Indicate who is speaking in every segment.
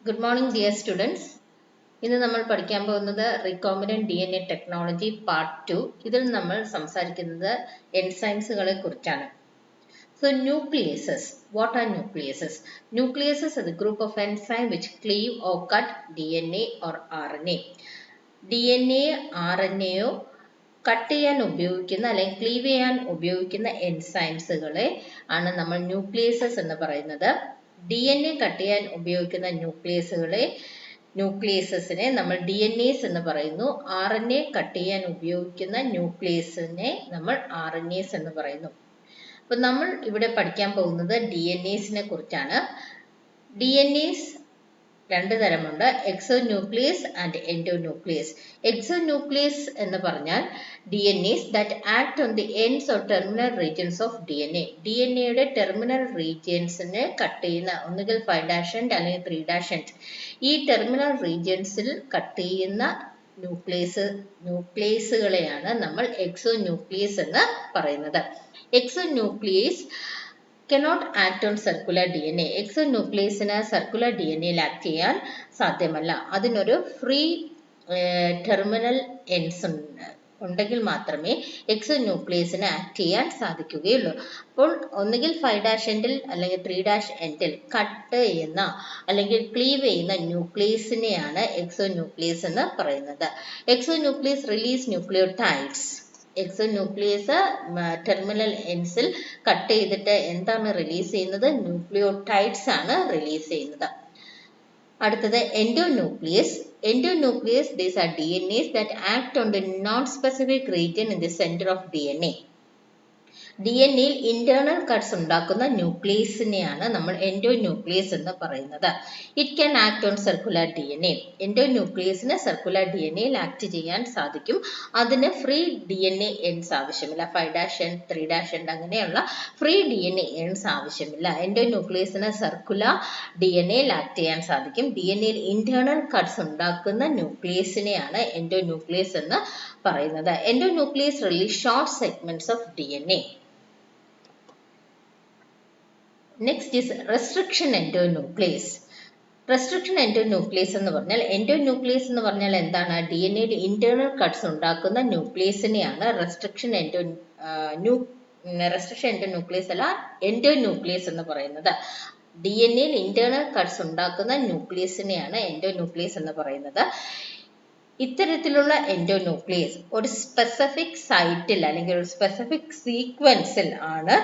Speaker 1: Good morning, dear students. ഇന്ന് നമ്മൾ പഠിക്കാൻ പോകുന്നത് റീകോംബിനന്റ് DNA ടെക്നോളജി പാർട്ട് 2. ഇതിൽ നമ്മൾ സംസാരിക്കുന്നത് എൻസൈംസുകളെ കുറിച്ചാണ്. So, nucleases. What are nucleases? Nucleases is a group of enzymes which cleave or cut DNA or RNA. DNA, RNA cut ചെയ്യാൻ ഉപയോഗിക്കുന്ന അല്ലെങ്കിൽ ക്ലീവ് ചെയ്യാൻ ഉപയോഗിക്കുന്ന എൻസൈംസുകളെ ആണ് നമ്മൾ ന്യൂക്ലിയസസ് എന്ന് പറയുന്നത്. DNA കട്ട് ചെയ്യാൻ ഉപയോഗിക്കുന്ന ന്യൂക്ലിയസസിനെ നമ്മൾ DNAs എന്ന് പറയുന്നു. RNA കട്ട് ചെയ്യാൻ ഉപയോഗിക്കുന്ന ന്യൂക്ലിയസിനെ നമ്മൾ RNAs എന്ന് പറയുന്നു. അപ്പോൾ നമ്മൾ ഇവിടെ പഠിക്കാൻ പോകുന്നത് DNAsനെ കുറിച്ചാണ്. DNAs രണ്ട് തരമുണ്ട്, എക്സോന്യൂക്ലിയസ് ആൻഡ് എൻഡോന്യൂക്ലിയസ്. എക്സോന്യൂക്ലിയസ് എന്ന് പറഞ്ഞാൽ DNAs that act on the ends or terminal regions of DNA. DNAയുടെ ടെർമിനൽ റീജിയൻസിനെ കട്ട് ചെയ്യുന്ന ഒന്നുകിൽ 5' end അല്ലെങ്കിൽ 3' end ഈ ടെർമിനൽ റീജിയൻസിൽ കട്ട് ചെയ്യുന്ന ന്യൂക്ലിയസുകളെയാണ് നമ്മൾ എക്സോന്യൂക്ലിയസ് എന്ന് പറയുന്നത്. Exonuclease cannot act on circular DNA. എക്സോന്യൂക്ലിയസിന് സർക്കുലർ DNA ആക്ട് ചെയ്യാൻ സാധ്യമല്ല. അതിനൊരു ഫ്രീ ടെർമിനൽ എൻഡ്സ് ഉണ്ടെങ്കിൽ മാത്രമേ എക്സോന്യൂക്ലിയസിന് ആക്ട് ചെയ്യാൻ സാധിക്കുകയുള്ളൂ. അപ്പോൾ ഒന്നുകിൽ 5' എൻഡിൽ അല്ലെങ്കിൽ 3' എൻഡിൽ കട്ട് ചെയ്യുന്ന അല്ലെങ്കിൽ ക്ലീവ് ചെയ്യുന്ന ന്യൂക്ലിയസിനെയാണ് എക്സോന്യൂക്ലിയസ് എന്ന് പറയുന്നത്. എക്സോന്യൂക്ലിയസ് റിലീസ് ന്യൂക്ലിയോടൈഡ്സ്. എക്സോന്യൂക്ലിയസ് ടെർമിനൽ എൻഡ്സിൽ കട്ട് ചെയ്തിട്ട് എന്താണ് റിലീസ് ചെയ്യുന്നത്? ന്യൂക്ലിയോടൈഡ്സ് ആണ് റിലീസ് ചെയ്യുന്നത്. അടുത്തത് endonuclease. Endonuclease, these are DNAs that act on the non-specific region in the center of DNA. DNAയിൽ ഇന്റേണൽ കട്ട്സ് ഉണ്ടാക്കുന്ന ന്യൂക്ലിയസിനെയാണ് നമ്മൾ എൻഡോന്യൂക്ലിയസ് എന്ന് പറയുന്നത്. It can act on circular DNA. എൻഡോന്യൂക്ലിയസിന് സർക്കുലർ DNAയിൽ ആക്ട് ചെയ്യാൻ സാധിക്കും. അതിന് ഫ്രീ DNA എൻഡ്സ് ആവശ്യമില്ല. 5' end, 3' end അങ്ങനെയുള്ള ഫ്രീ DNA എൻഡ്സ് ആവശ്യമില്ല. എൻഡോന്യൂക്ലിയസിന് സർക്കുലർ DNAയിൽ ആക്ട് ചെയ്യാൻ സാധിക്കും. DNAയിൽ ഇന്റേണൽ കട്ട്സ് ഉണ്ടാക്കുന്ന ന്യൂക്ലിയസിനെയാണ് എൻഡോന്യൂക്ലിയസ് എന്ന് പറയുന്നത്. Endonuclease release short segments of DNA. Next is restriction endonuclease. Restriction endonuclease എന്ന് പറഞ്ഞാൽ എന്ന് പറഞ്ഞാൽ എന്താണ്? DNAയിൽ ഇന്റേണൽ കട്ട്സ് ഉണ്ടാക്കുന്ന ന്യൂക്ലിയസിനെയാണ് റെസ്ട്രിക്ഷൻ എൻഡോന്യൂക്ലിയസ് അല്ല എൻഡോന്യൂക്ലിയസ് എന്ന് പറയുന്നത്. DNAയിൽ ഇന്റേണൽ കട്ട്സ് ഉണ്ടാക്കുന്ന ന്യൂക്ലിയസിനെയാണ് എൻഡോന്യൂക്ലിയസ് എന്ന് പറയുന്നത്. ഇത്തരത്തിലുള്ള എൻഡോന്യൂക്ലിയസ് ഒരു സ്പെസിഫിക് സൈറ്റിൽ അല്ലെങ്കിൽ ഒരു സ്പെസിഫിക് സീക്വൻസിൽ ആണ്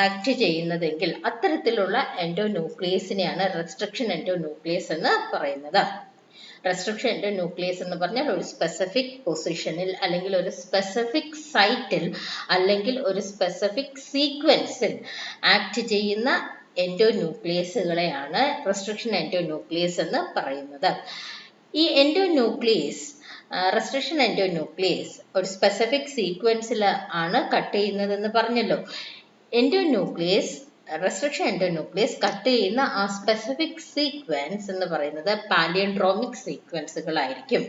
Speaker 1: ആക്ട് ചെയ്യുന്നതെങ്കിൽ അത്തരത്തിലുള്ള എൻഡോന്യൂക്ലിയസിനെയാണ് റെസ്ട്രിക്ഷൻ എൻഡോന്യൂക്ലിയസ് എന്ന് പറയുന്നത്. റെസ്ട്രിക്ഷൻ എൻഡോന്യൂക്ലിയസ് എന്ന് പറഞ്ഞാൽ ഒരു സ്പെസിഫിക് പൊസിഷനിൽ അല്ലെങ്കിൽ ഒരു സ്പെസിഫിക് സൈറ്റിൽ അല്ലെങ്കിൽ ഒരു സ്പെസിഫിക് സീക്വൻസിൽ ആക്ട് ചെയ്യുന്ന എൻഡോന്യൂക്ലിയസുകളെയാണ് റെസ്ട്രിക്ഷൻ എൻഡോന്യൂക്ലിയസ് എന്ന് പറയുന്നത്. ഈ എൻഡോന്യൂക്ലിയസ് റെസ്ട്രിക്ഷൻ എൻഡോന്യൂക്ലിയസ് ഒരു സ്പെസിഫിക് സീക്വൻസിൽ ആണ് കട്ട് ചെയ്യുന്നതെന്ന് പറഞ്ഞല്ലോ. റെസ്ട്രിക്ഷൻ എൻഡോന്യൂക്ലിയസ് കട്ട് ചെയ്യുന്ന ആ സ്പെസിഫിക് സീക്വൻസ് എന്ന് പറയുന്നത് പാലിയൻഡ്രോമിക് സീക്വൻസുകളായിരിക്കും.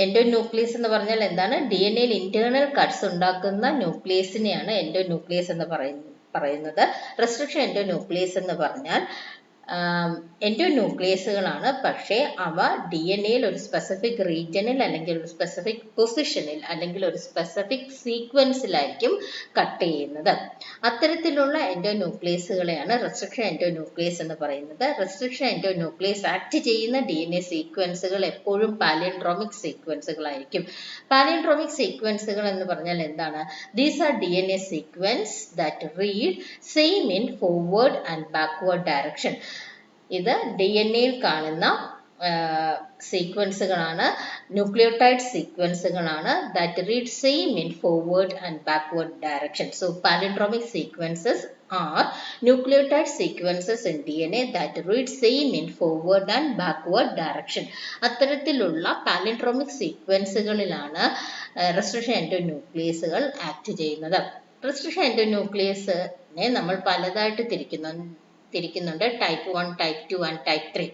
Speaker 1: എൻഡോന്യൂക്ലിയസ് എന്ന് പറഞ്ഞാൽ എന്താണ്? DNAയിൽ ഇന്റേണൽ കട്ട്സ് ഉണ്ടാക്കുന്ന ന്യൂക്ലിയസിനെയാണ് എൻഡോന്യൂക്ലിയസ് എന്ന് പറയുന്നത്. റെസ്ട്രിക്ഷൻ എൻഡോന്യൂക്ലിയസ് എന്ന് പറഞ്ഞാൽ എൻഡോന്യൂക്ലിയസുകളാണ്, പക്ഷേ അവ DNAയിൽ ഒരു സ്പെസിഫിക് റീജിയനിൽ അല്ലെങ്കിൽ ഒരു സ്പെസിഫിക് പൊസിഷനിൽ അല്ലെങ്കിൽ ഒരു സ്പെസിഫിക് സീക്വൻസിലായിരിക്കും കട്ട് ചെയ്യുന്നത്. അത്തരത്തിലുള്ള എൻഡോന്യൂക്ലിയസുകളെയാണ് റെസ്ട്രിക്ഷൻ എൻഡോന്യൂക്ലിയസ് എന്ന് പറയുന്നത്. റെസ്ട്രിക്ഷൻ എൻഡോന്യൂക്ലിയസ് ആക്ട് ചെയ്യുന്ന DNA സീക്വൻസുകൾ എപ്പോഴും പാലിയൻഡ്രോമിക് സീക്വൻസുകളായിരിക്കും. പാലിയൻഡ്രോമിക് സീക്വൻസുകൾ എന്ന് പറഞ്ഞാൽ എന്താണ്? These are DNA sequence that read same in forward and backward direction. ഇത് DNAയിൽ കാണുന്ന സീക്വൻസുകളാണ്, nucleotide സീക്വൻസുകളാണ് that read same in forward and backward direction. So palindromic sequences are nucleotide sequences in DNA that read same in forward and backward direction. അത്തരത്തിലുള്ള palindromic സീക്വൻസുകളിലാണ് restriction എൻഡോന്യൂക്ലിയസുകൾ act ചെയ്യുന്നത്. Restriction എൻഡോന്യൂക്ലിയസിനെ നമ്മൾ പലതായിട്ട് തിരിക്കുന്നുണ്ട്. Type 1, type 2 and type 3.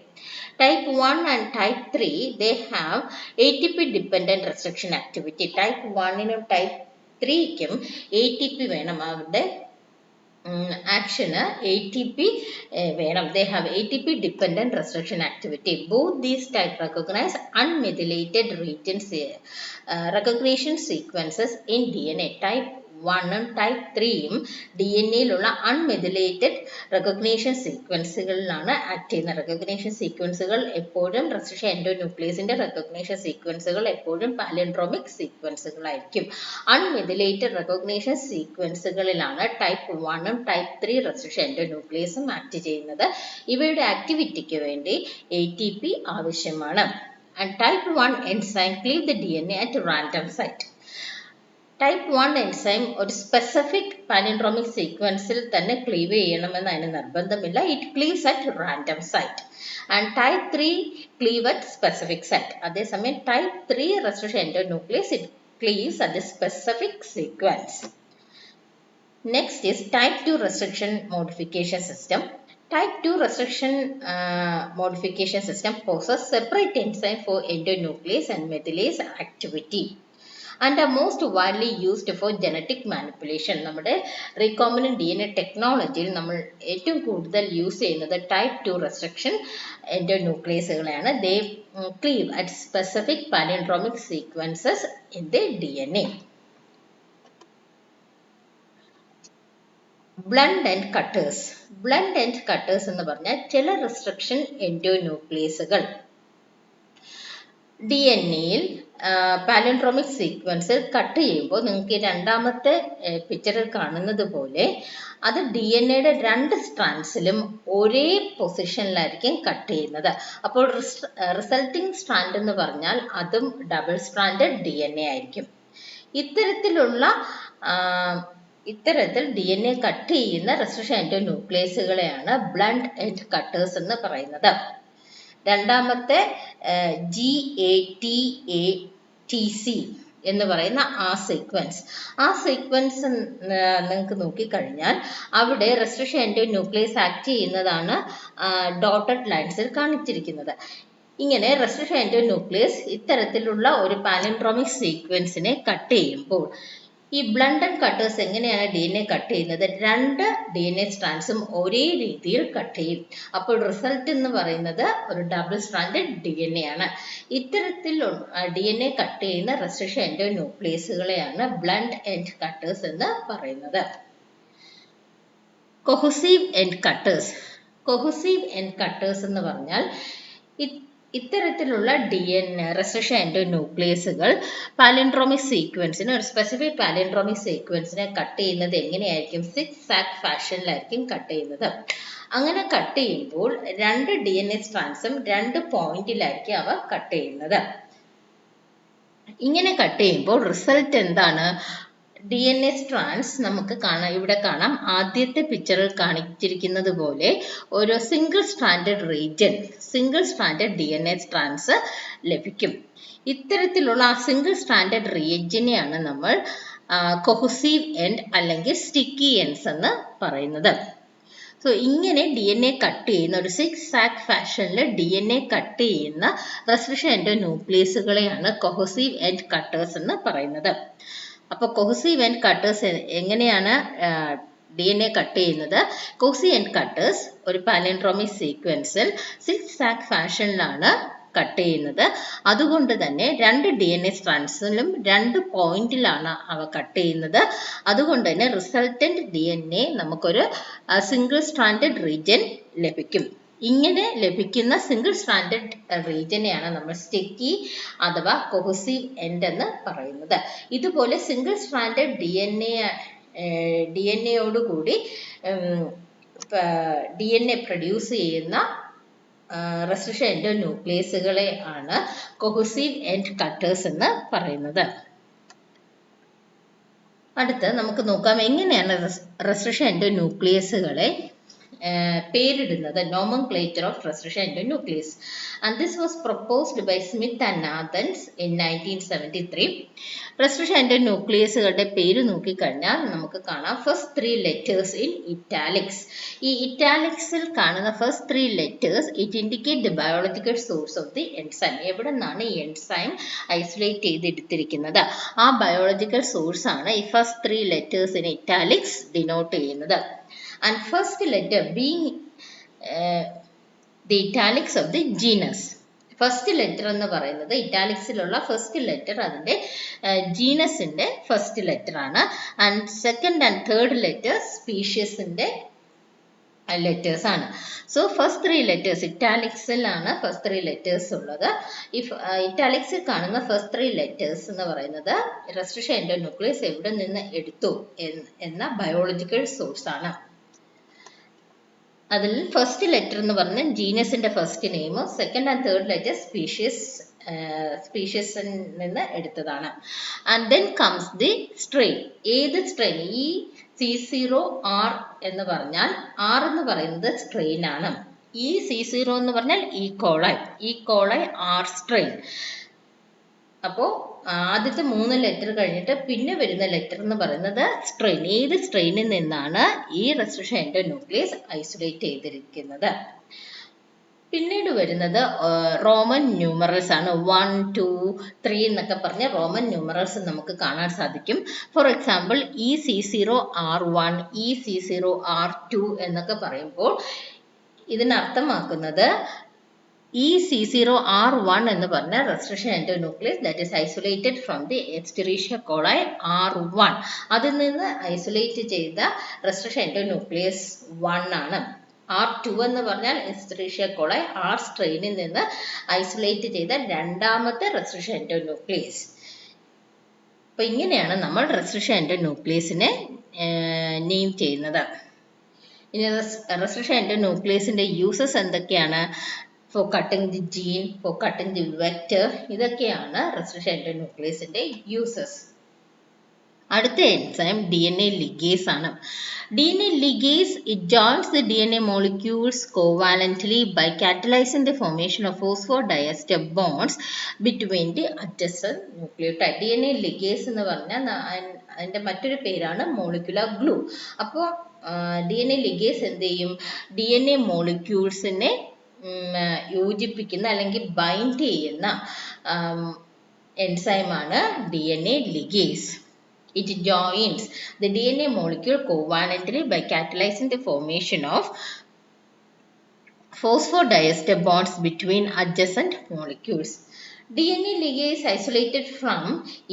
Speaker 1: Type 1 and type 3 they have ATP dependent restriction activity. Type 1നും type 3ക്കും ATP വേണം അവരുടെ action ATP വേണം. They have ATP dependent restriction activity. Both these type recognize unmethylated regions recognition sequences in DNA. Type 1 ഉം type 3 ഉം DNAയിലുള്ള unmethylated recognition sequenceകളിലാണ് act ചെയ്യുന്ന. recognition sequenceകൾ എപ്പോഴും restriction എൻഡോന്യൂക്ലിയസിന്റെ recognition sequenceകൾ എപ്പോഴും palindromic sequenceകളായിരിക്കും. unmethylated recognition sequenceകളിലാണ് type 1 ഉം type 3 restriction എൻഡോന്യൂക്ലിയസും act ചെയ്യുന്നത്. ഇവയുടെ ആക്ടിവിറ്റിക്ക് വേണ്ടി ATP ആവശ്യമാണ്. And type 1 enzyme cleave the DNA at random site. Type 1 enzyme ഒരു സ്പെസിഫിക് palindromic സീക്വൻസിൽ തന്നെ ക്ലീവ് ചെയ്യണമെന്ന് അതിന് നിർബന്ധമില്ല. It cleaves at random site. And type 3 cleave at specific site. അതേസമയം type 3 restriction endonuclease it cleaves at the specific sequence. Next is type 2 restriction modification system. Type 2 restriction modification system possesses separate enzyme for endonuclease and methylase activity and are most widely used for genetic manipulation. നമ്മുടെ recombinant DNA ടെക്നോളജിയിൽ നമ്മൾ ഏറ്റവും കൂടുതൽ use ചെയ്യുന്നത് type 2 restriction endonucleaseകളെയാണ്. They cleave at specific palindromic sequences in the DNA. Blunt end cutters. Blunt end cutters എന്ന് പറഞ്ഞാൽ ചില restriction endonucleaseകൾ DNA-യിൽ palindromic സീക്വൻസിൽ cut ചെയ്യുമ്പോൾ നിങ്ങൾക്ക് ഈ രണ്ടാമത്തെ പിക്ചറിൽ കാണുന്നത് പോലെ അത് DNA-യുടെ രണ്ട് സ്ട്രാൻഡ്സിലും ഒരേ പൊസിഷനിലായിരിക്കും കട്ട് ചെയ്യുന്നത്. അപ്പോൾ റിസൾട്ടിങ് സ്ട്രാൻഡ് എന്ന് പറഞ്ഞാൽ അതും ഡബിൾ സ്ട്രാൻഡഡ് DNA ആയിരിക്കും. ഇത്തരത്തിൽ DNA കട്ട് ചെയ്യുന്ന റെസ്ട്രിക്ഷൻ എൻഡോന്യൂക്ലിയസുകളെയാണ് ബ്ലണ്ട് എൻഡ് കട്ടേഴ്സ് എന്ന് പറയുന്നത്. രണ്ടാമത്തെ GATATC എന്ന് പറയുന്ന ആ സീക്വൻസ് നിങ്ങൾക്ക് നോക്കിക്കഴിഞ്ഞാൽ അവിടെ റെസ്ട്രിക്ഷൻ എൻഡോന്യൂക്ലിയസ് ആക്ട് ചെയ്യുന്നതാണ് ഡോട്ടഡ് ലൈൻസിൽ കാണിച്ചിരിക്കുന്നത്. ഇങ്ങനെ റെസ്ട്രിക്ഷൻ എൻഡോന്യൂക്ലിയസ് ഇത്തരത്തിലുള്ള ഒരു പാലിൻഡ്രോമിക് സീക്വൻസിനെ കട്ട് ചെയ്യുമ്പോൾ ഈ ബ്ലണ്ട് എൻഡ് കട്ടേഴ്സ് എങ്ങനെയാണ് DNA കട്ട് ചെയ്യുന്നത്? രണ്ട് DNA സ്ട്രാൻഡ്സും ഒരേ രീതിയിൽ കട്ട് ചെയ്യും. അപ്പോൾ റിസൾട്ട് എന്ന് പറയുന്നത് ഒരു ഡബിൾ സ്ട്രാൻഡഡ് DNA ആണ്. ഇത്തരത്തിൽ DNA കട്ട് ചെയ്യുന്ന റെസ്ട്രിക്ഷൻ എൻഡോന്യൂക്ലിയസുകളെയാണ് ബ്ലണ്ട് എൻഡ് കട്ടേഴ്സ് എന്ന് പറയുന്നത്. കൊഹസീവ് എൻഡ് കട്ടേഴ്സ് എന്ന് പറഞ്ഞാൽ ഇത്തരത്തിലുള്ള റെസ്ട്രിക്ഷൻ എൻഡോന്യൂക്ലിയസുകൾ പാലിൻഡ്രോമിക് സീക്വൻസിനെ ഒരു സ്പെസിഫിക് പാലിൻഡ്രോമിക് സീക്വൻസിനെ കട്ട് ചെയ്യുന്നത് എങ്ങനെയായിരിക്കും? സിക്സാക് ഫാഷനിലായിരിക്കും കട്ട് ചെയ്യുന്നത്. അങ്ങനെ കട്ട് ചെയ്യുമ്പോൾ രണ്ട് DNA സ്ട്രാൻഡ്സും രണ്ട് പോയിന്റിലായിരിക്കും അവ കട്ട് ചെയ്യുന്നത്. ഇങ്ങനെ കട്ട് ചെയ്യുമ്പോൾ റിസൾട്ട് എന്താണ്? DNA സ്ട്രാൻഡ്സ് നമുക്ക് കാണാം, ഇവിടെ കാണാം. ആദ്യത്തെ പിക്ചറിൽ കാണിച്ചിരിക്കുന്നത് പോലെ ഒരു സിംഗിൾ സ്ട്രാൻഡഡ് DNA സ്ട്രാൻഡ്സ് ലഭിക്കും. ഇത്തരത്തിലുള്ള ആ സിംഗിൾ സ്ട്രാൻഡഡ് റീജിയനെയാണ് നമ്മൾ കൊഹസീവ് എൻഡ് അല്ലെങ്കിൽ സ്റ്റിക്കി എൻഡ്സ് എന്ന് പറയുന്നത്. സോ ഇങ്ങനെ DNA കട്ട് ചെയ്യുന്ന ഒരു സിക്സാക് ഫാഷനിൽ DNA കട്ട് ചെയ്യുന്ന റെസ്ട്രിക്ഷൻ എൻഡോന്യൂക്ലിയസുകളെയാണ് കൊഹസീവ് എൻഡ് കട്ടേഴ്സ് എന്ന് പറയുന്നത്. അപ്പോൾ കൊഹസീവ് എൻഡ് കട്ടേഴ്സ് എങ്ങനെയാണ് DNA കട്ട് ചെയ്യുന്നത്? കൊഹസീവ് എൻഡ് കട്ടേഴ്സ് ഒരു പാലിൻഡ്രോമിക് സീക്വൻസിൽ സിക്സാക് ഫാഷനിലാണ് കട്ട് ചെയ്യുന്നത്. അതുകൊണ്ട് തന്നെ രണ്ട് DNA സ്ട്രാൻഡ്സിലും രണ്ട് പോയിന്റിലാണ് അവ കട്ട് ചെയ്യുന്നത്. അതുകൊണ്ട് തന്നെ റിസൾട്ടന്റ് DNA നമുക്കൊരു സിംഗിൾ സ്ട്രാൻഡഡ് റീജിയൻ ലഭിക്കും. ഇങ്ങനെ ലഭിക്കുന്ന സിംഗിൾ സ്ട്രാൻഡഡ് റീജിയനെയാണ് നമ്മൾ സ്റ്റിക്കി അഥവാ കൊഹസീവ് എൻഡ് എന്ന് പറയുന്നത്. ഇതുപോലെ സിംഗിൾ സ്ട്രാൻഡഡ് DNAയോടുകൂടി DNA പ്രൊഡ്യൂസ് ചെയ്യുന്ന റെസ്ട്രിക്ഷൻ എൻഡോന്യൂക്ലിയസുകളെ ആണ് കൊഹസീവ് എൻഡ് കട്ടേഴ്സ് എന്ന് പറയുന്നത്. അടുത്ത് നമുക്ക് നോക്കാം എങ്ങനെയാണ് restriction എൻഡോന്യൂക്ലിയസുകളെ പേരിടുന്നത്. nomenclature of restriction endonuclease, and this was proposed by Smith and Nathans in 1973. restriction endonucleaseകളുടെ പേര് നോക്കിക്കഴിഞ്ഞാൽ നമുക്ക് കാണാം ഫസ്റ്റ് 3 letters in italics. ഈ ഇറ്റാലിക്സിൽ കാണുന്ന first 3 letters it indicate the biological source of the enzyme. എവിടെ നിന്നാണ് ഈ എൻസൈം ഐസൊലേറ്റ് ചെയ്തെടുത്തിരിക്കുന്നത്, ആ ബയോളജിക്കൽ സോഴ്സ് ആണ് ഈ first 3 letters in italics denote ചെയ്യുന്നത്. and first letter being the italics of the genus. First letter എന്ന് പറയുന്നത് ഇറ്റാലിക്സിലുള്ള ഫസ്റ്റ് ലെറ്റർ അതിൻ്റെ ജീനസിൻ്റെ ഫസ്റ്റ് ലെറ്റർ ആണ്. And second and third letter സ്പീഷ്യസിൻ്റെ ലെറ്റേഴ്സ് ആണ്. സോ ഫസ്റ്റ് 3 ലെറ്റേഴ്സ് ഇറ്റാലിക്സിലാണ് ഫസ്റ്റ് 3 ലെറ്റേഴ്സ് ഉള്ളത്. ഇറ്റാലിക്സിൽ കാണുന്ന ഫസ്റ്റ് 3 ലെറ്റേഴ്സ് എന്ന് പറയുന്നത് റെസ്ട്രിക്ഷൻ എൻഡോന്യൂക്ലിയസ് എവിടെ നിന്ന് എടുത്തു എന്ന ബയോളജിക്കൽ സോഴ്സ് ആണ്. അതിൽ ഫസ്റ്റ് ലെറ്റർ എന്ന് പറഞ്ഞാൽ ജീനസിന്റെ ഫസ്റ്റ് നെയിമും സെക്കൻഡ് ആൻഡ് തേർഡ് ലെറ്റർ സ്പീഷ്യസിൽ നിന്ന് എടുത്തതാണ്. And then comes the strain. ഏത് സ്ട്രെയിൻ? ഈ C0R എന്ന് പറഞ്ഞാൽ R എന്ന് പറയുന്നത് സ്ട്രെയിൻ ആണ്. ഈ C0 എന്ന് പറഞ്ഞാൽ ഈ കോളൈ R സ്ട്രെയിൻ. അപ്പോൾ ആദ്യത്തെ 3 ലെറ്റർ കഴിഞ്ഞിട്ട് പിന്നെ വരുന്ന ലെറ്റർ എന്ന് പറയുന്നത് സ്ട്രെയിൻ. ഏത് സ്ട്രെയിനിൽ നിന്നാണ് ഈ റെസ്ട്രിക്ഷൻ എൻഡോന്യൂക്ലിയസ് ഐസൊലേറ്റ് ചെയ്തിരിക്കുന്നത്. പിന്നീട് വരുന്നത് റോമൻ ന്യൂമറൽസ് ആണ്. 1, 2, 3 എന്നൊക്കെ പറഞ്ഞ റോമൻ ന്യൂമറൽസ് നമുക്ക് കാണാൻ സാധിക്കും. ഫോർ എക്സാമ്പിൾ C0R1, C0R2 എന്നൊക്കെ പറയുമ്പോൾ ഇതിനർത്ഥമാക്കുന്നത് C0R1 എന്ന് പറഞ്ഞ restriction endonuclease that is isolated from the Escherichia coli R1. അതിൽ നിന്ന് ഐസൊലേറ്റ് ചെയ്ത റെസ്ട്രിക്ഷൻ എൻഡോന്യൂക്ലിയസ് 1 ആണ്. R2 എന്ന് പറഞ്ഞാൽ എസ്ചെറിഷ്യ കോളൈ R സ്ട്രെയിനിൽ നിന്ന് ഐസൊലേറ്റ് ചെയ്ത രണ്ടാമത്തെ റെസ്ട്രിക്ഷൻ എൻഡോന്യൂക്ലിയസ്. അപ്പൊ ഇങ്ങനെയാണ് നമ്മൾ റെസ്ട്രിക്ഷൻ എൻഡോന്യൂക്ലിയസിനെ നെയിം ചെയ്യുന്നത്. ഇനി റെസ്ട്രിക്ഷൻ എൻഡോന്യൂക്ലിയസിന്റെ യൂസസ് എന്തൊക്കെയാണ്? For cutting the gene, for cutting the vector, ഇതൊക്കെയാണ് റെസ്ട്രിക്ഷൻ എൻഡോന്യൂക്ലിയസിന്റെ യൂസസ്. അടുത്ത എൻസൈം DNA ligase ആണ്. DNA ligase it joins the DNA molecules covalently by catalyzing the formation of phosphodiester bonds between the adjacent nucleotide. DNA ligase എന്ന് പറഞ്ഞാൽ അതിന്റെ മറ്റൊരു പേരാണ് molecular glue. അപ്പോൾ DNA ligase എന്ത് ചെയ്യും? DNA മോളിക്യൂൾസിനെ യോജിപ്പിക്കുന്ന അല്ലെങ്കിൽ ബൈൻഡ് ചെയ്യുന്ന എൻസൈമാണ് DNA ligase. It joins the DNA molecule covalently by catalyzing the formation of phosphodiester bonds between adjacent molecules. DNA ligase isolated from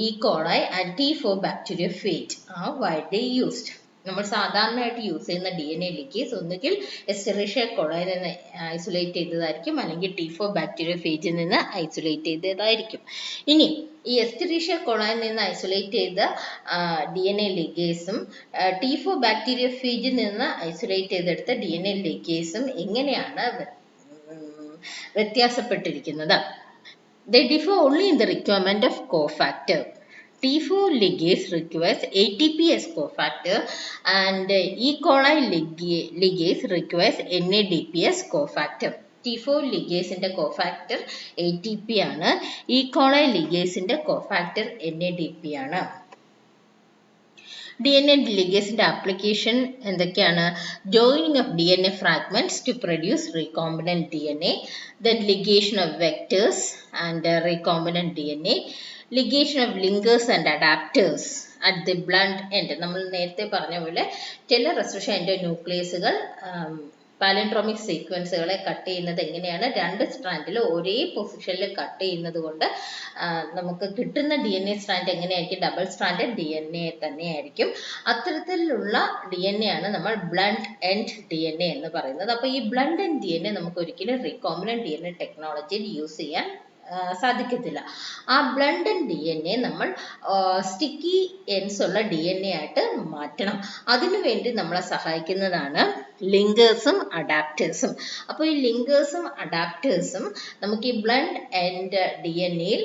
Speaker 1: E. coli and T4 bacteriophage are widely used. നമ്മൾ സാധാരണയായിട്ട് use ചെയ്യുന്ന DNA ligase ഒന്നുകിൽ Escherichia കോളയിൽ നിന്ന് isolate ചെയ്തതായിരിക്കും, അല്ലെങ്കിൽ T4 ബാക്ടീരിയോഫേജിൽ നിന്ന് isolate ചെയ്തതായിരിക്കും. ഇനി ഈ Escherichia കോളയിൽ നിന്ന് ഐസൊലേറ്റ് ചെയ്ത DNA ligaseും T4 ബാക്ടീരിയോഫേജിൽ നിന്ന് ഐസൊലേറ്റ് ചെയ്തെടുത്ത DNA ligaseും എങ്ങനെയാണ് വ്യത്യാസപ്പെട്ടിരിക്കുന്നത്? They differ only in the requirement of cofactor. T4 ligase requires ATP as cofactor and E. coli ligase requires NADP as cofactor. T4 ligase ന്റെ cofactor ATP ആണ്. E. coli ligase ന്റെ cofactor NADP ആണ്. DNA ligase ന്റെ application എന്തൊക്കെയാണ്? Joining of DNA fragments to produce recombinant DNA, then ligation of vectors and recombinant DNA, ligation of linkers and adapters at the blunt end. നമ്മൾ നേരത്തെ പറഞ്ഞ പോലെ ചില restriction എൻഡോന്യൂക്ലിയസുകൾ palindromic സീക്വൻസുകളെ cut ചെയ്യുന്നത് എങ്ങനെയാണ്? 2 സ്ട്രാൻഡിൽ ഒരേ പൊസിഷനിൽ കട്ട് ചെയ്യുന്നത് കൊണ്ട് നമുക്ക് കിട്ടുന്ന DNA സ്ട്രാൻഡ് എങ്ങനെയായിരിക്കും? ഡബിൾ സ്ട്രാൻഡ് DNA തന്നെയായിരിക്കും. അത്തരത്തിലുള്ള DNA ആണ് നമ്മൾ ബ്ലണ്ട് എൻഡ് DNA എന്ന് പറയുന്നത്. അപ്പോൾ ഈ ബ്ലണ്ട് എൻഡ് DNA നമുക്ക് ഒരിക്കലും റീകോംബിനന്റ് DNA ടെക്നോളജിയിൽ യൂസ് ചെയ്യാൻ സാധിക്കത്തില്ല. ആ ബ്ലണ്ട് DNA നമ്മൾ സ്റ്റിക്കി എൻഡ്സ് ഉള്ള DNA ആയിട്ട് മാറ്റണം. അതിനുവേണ്ടി നമ്മളെ സഹായിക്കുന്നതാണ് ലിങ്കേഴ്സും അഡാപ്റ്റേഴ്സും. അപ്പോൾ ഈ ലിങ്കേഴ്സും അഡാപ്റ്റേഴ്സും നമുക്ക് ഈ ബ്ലണ്ട് എൻഡ് DNAയിൽ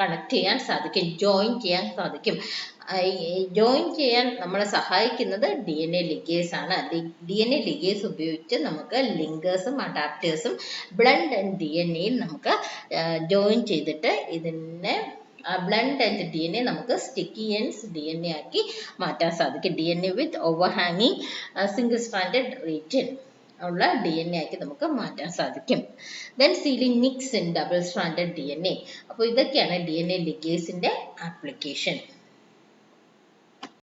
Speaker 1: കണക്ട് ചെയ്യാൻ സാധിക്കും, ജോയിൻ ചെയ്യാൻ സാധിക്കും. ജോയിൻ ചെയ്യാൻ നമ്മളെ സഹായിക്കുന്നത് DNA ligase ആണ്. DNA ligase ഉപയോഗിച്ച് നമുക്ക് ലിങ്കേഴ്സും അഡാപ്റ്റേഴ്സും ബ്ലണ്ട് ആൻഡ് DNAയിൽ നമുക്ക് ജോയിൻ ചെയ്തിട്ട് ഇതിനെ ബ്ലണ്ട് ആൻഡ് DNA നമുക്ക് സ്റ്റിക്കി എൻഡ്സ് DNA ആക്കി മാറ്റാൻ സാധിക്കും. DNA വിത്ത് ഓവർഹാങ്ങിങ് സിംഗിൾ സ്ട്രാൻഡഡ് റീജിയൻ ഉള്ള DNA ആക്കി നമുക്ക് മാറ്റാൻ സാധിക്കും. Then sealing nicks in double stranded DNA. അപ്പോൾ ഇതൊക്കെയാണ് DNA ligaseന്റെ ആപ്ലിക്കേഷൻ.